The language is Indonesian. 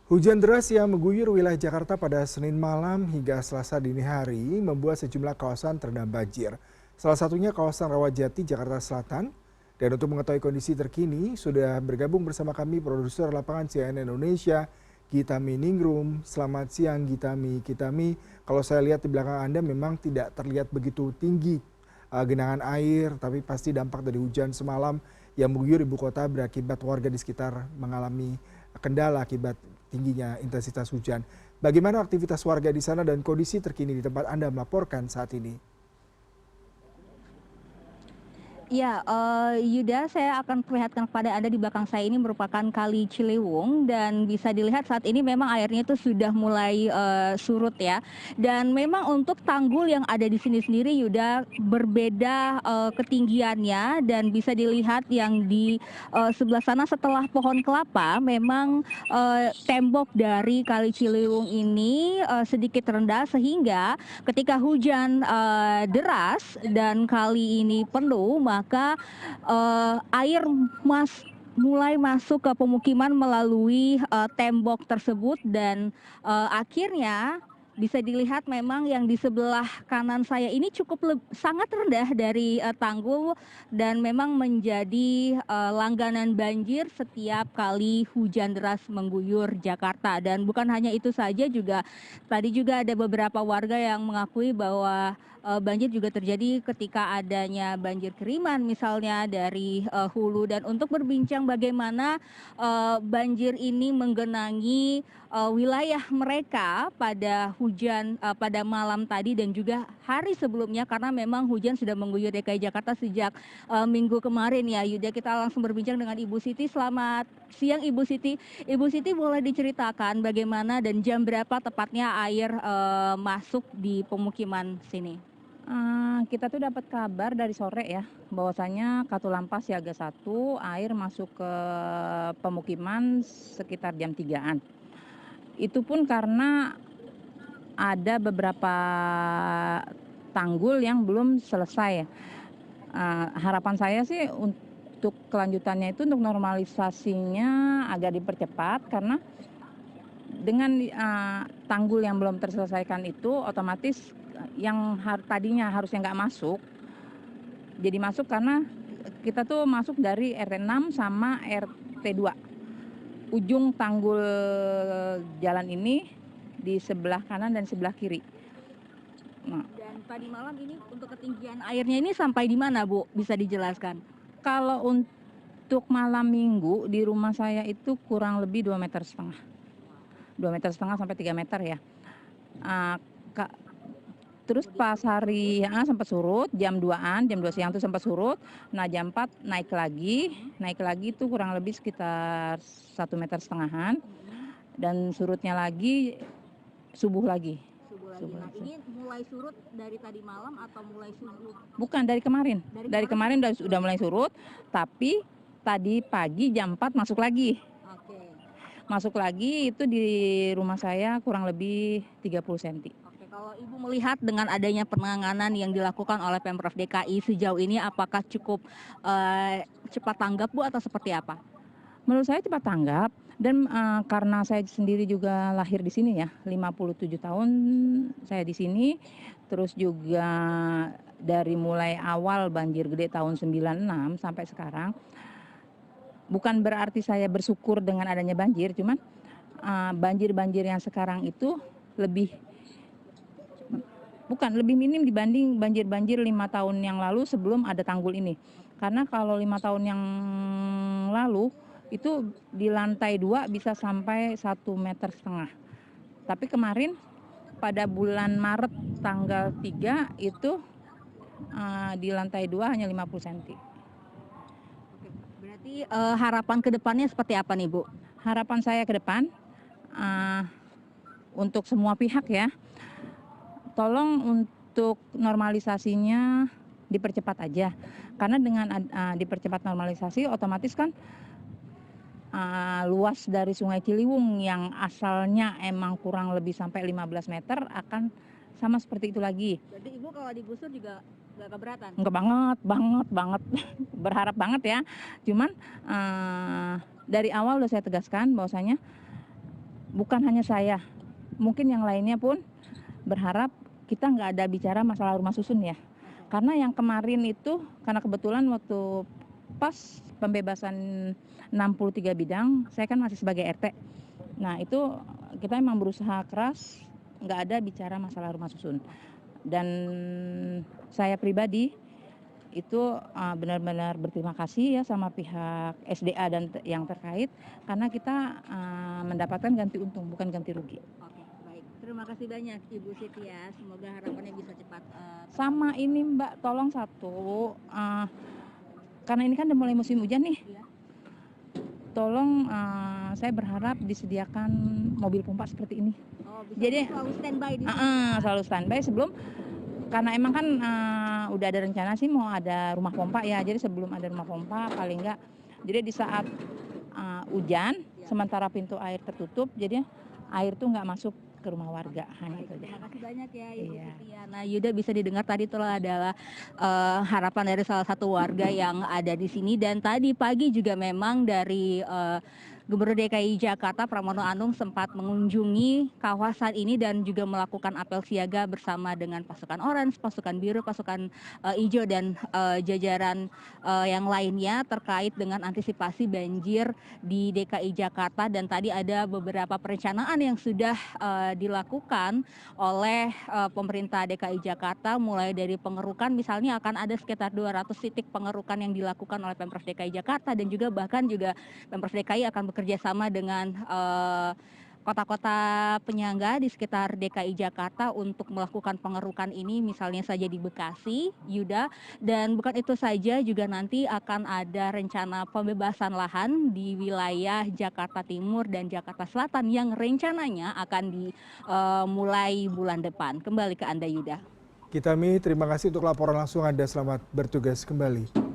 Hujan deras yang mengguyur wilayah Jakarta pada Senin malam hingga Selasa dini hari membuat sejumlah kawasan terendam banjir. Salah satunya kawasan Rawajati, Jakarta Selatan. Dan untuk mengetahui kondisi terkini, sudah bergabung bersama kami produser lapangan CNN Indonesia, Gitami Ningrum. Selamat siang Gitami. Gitami, kalau saya lihat di belakang Anda memang tidak terlihat begitu tinggi genangan air, tapi pasti dampak dari hujan semalam yang mengguyur ibu kota berakibat warga di sekitar mengalami kendala akibat tingginya intensitas hujan. Bagaimana aktivitas warga di sana dan kondisi terkini di tempat Anda melaporkan saat ini? Ya, Yuda, saya akan perlihatkan kepada Anda di belakang saya ini merupakan Kali Ciliwung dan bisa dilihat saat ini memang airnya itu sudah mulai surut ya. Dan memang untuk tanggul yang ada di sini sendiri Yuda berbeda ketinggiannya dan bisa dilihat yang di sebelah sana setelah pohon kelapa memang tembok dari Kali Ciliwung ini sedikit rendah sehingga ketika hujan deras dan kali ini penuh maka air mulai masuk ke pemukiman melalui tembok tersebut dan akhirnya bisa dilihat memang yang di sebelah kanan saya ini sangat rendah dari tanggul dan memang menjadi langganan banjir setiap kali hujan deras mengguyur Jakarta. Dan bukan hanya itu saja, juga tadi juga ada beberapa warga yang mengakui bahwa banjir juga terjadi ketika adanya banjir kiriman misalnya dari hulu. Dan untuk berbincang bagaimana banjir ini menggenangi wilayah mereka pada pada malam tadi dan juga hari sebelumnya, karena memang hujan sudah mengguyur DKI Jakarta sejak minggu kemarin ya Yuda. Kita langsung berbincang dengan Ibu Siti. Selamat siang Ibu Siti. Ibu Siti, boleh diceritakan bagaimana dan jam berapa tepatnya air masuk di pemukiman sini? Kita tuh dapat kabar dari sore ya, bahwasanya Katulampa Siaga 1 air masuk ke pemukiman sekitar jam 3-an. Itu pun karena ada beberapa tanggul yang belum selesai. Harapan saya sih untuk kelanjutannya itu untuk normalisasinya agak dipercepat, karena dengan tanggul yang belum terselesaikan itu otomatis yang tadinya harusnya nggak masuk jadi masuk, karena kita tuh masuk dari RT 6 sama RT 2. Ujung tanggul jalan ini di sebelah kanan dan sebelah kiri. Dan tadi malam ini untuk ketinggian airnya ini sampai di mana Bu? Bisa dijelaskan? Kalau untuk malam minggu di rumah saya itu kurang lebih 2,5 meter. 2,5 meter sampai 3 meter ya. Terus pas hari sempat surut jam 2-an, jam 2 siang tuh sempat surut. Nah jam 4 naik lagi itu kurang lebih sekitar 1,5 meter. Dan surutnya lagi subuh lagi. Nah, ini mulai surut dari tadi malam atau mulai subuh? Bukan, dari kemarin. Dari kemarin udah mulai surut, tapi tadi pagi jam 4 masuk lagi. Oke. Masuk lagi itu di rumah saya kurang lebih 30 cm. Kalau Ibu melihat dengan adanya penanganan yang dilakukan oleh Pemprov DKI sejauh ini, apakah cukup cepat tanggap Bu atau seperti apa? Menurut saya cepat tanggap, dan karena saya sendiri juga lahir di sini ya, 57 tahun saya di sini, terus juga dari mulai awal banjir gede tahun 96 sampai sekarang, bukan berarti saya bersyukur dengan adanya banjir, cuman banjir-banjir yang sekarang itu lebih minim dibanding banjir-banjir 5 tahun yang lalu sebelum ada tanggul ini. Karena kalau 5 tahun yang lalu itu di lantai 2 bisa sampai 1,5 meter. Tapi kemarin pada bulan Maret tanggal 3 itu di lantai 2 hanya 50 cm. Berarti harapan ke depannya seperti apa nih Bu? Harapan saya ke depan untuk semua pihak ya, tolong untuk normalisasinya dipercepat aja. Karena dengan dipercepat normalisasi otomatis kan luas dari Sungai Ciliwung yang asalnya emang kurang lebih sampai 15 meter akan sama seperti itu lagi. Jadi Ibu kalau digusur juga nggak keberatan? Enggak, banget. Berharap banget ya. Cuman dari awal udah saya tegaskan bahwasanya bukan hanya saya, mungkin yang lainnya pun berharap kita nggak ada bicara masalah rumah susun ya. Karena yang kemarin itu, karena kebetulan waktu pas pembebasan 63 bidang, saya kan masih sebagai RT. Nah itu kita emang berusaha keras, nggak ada bicara masalah rumah susun. Dan saya pribadi itu benar-benar berterima kasih ya sama pihak SDA dan yang terkait, karena kita mendapatkan ganti untung, bukan ganti rugi. Oke, baik. Terima kasih banyak Ibu Siti ya. Semoga harapannya bisa cepat. Sama ini Mbak, tolong satu, karena ini kan udah mulai musim hujan nih. Iya. Tolong saya berharap disediakan mobil pompa seperti ini. Oh, bisa Jadi selalu standby di sini. selalu standby sebelum, karena emang kan udah ada rencana sih mau ada rumah pompa ya. Jadi sebelum ada rumah pompa paling enggak, jadi di saat hujan, sementara pintu air tertutup, jadi air tuh nggak masuk ke rumah warga. Hanya itu aja. Terima kasih banyak ya Ibu Iya. Siti. Nah Yuda, bisa didengar tadi itu adalah harapan dari salah satu warga yang ada di sini, dan tadi pagi juga memang dari Gubernur DKI Jakarta Pramono Anung sempat mengunjungi kawasan ini dan juga melakukan apel siaga bersama dengan pasukan oranye, pasukan biru, pasukan hijau dan jajaran yang lainnya terkait dengan antisipasi banjir di DKI Jakarta. Dan tadi ada beberapa perencanaan yang sudah dilakukan oleh pemerintah DKI Jakarta, mulai dari pengerukan, misalnya akan ada sekitar 200 titik pengerukan yang dilakukan oleh Pemprov DKI Jakarta, dan juga bahkan juga Pemprov DKI akan bekerja sama dengan kota-kota penyangga di sekitar DKI Jakarta untuk melakukan pengerukan ini, misalnya saja di Bekasi, Yuda. Dan bukan itu saja, juga nanti akan ada rencana pembebasan lahan di wilayah Jakarta Timur dan Jakarta Selatan yang rencananya akan dimulai bulan depan. Kembali ke Anda, Yuda. Kitami, terima kasih untuk laporan langsung Anda. Selamat bertugas kembali.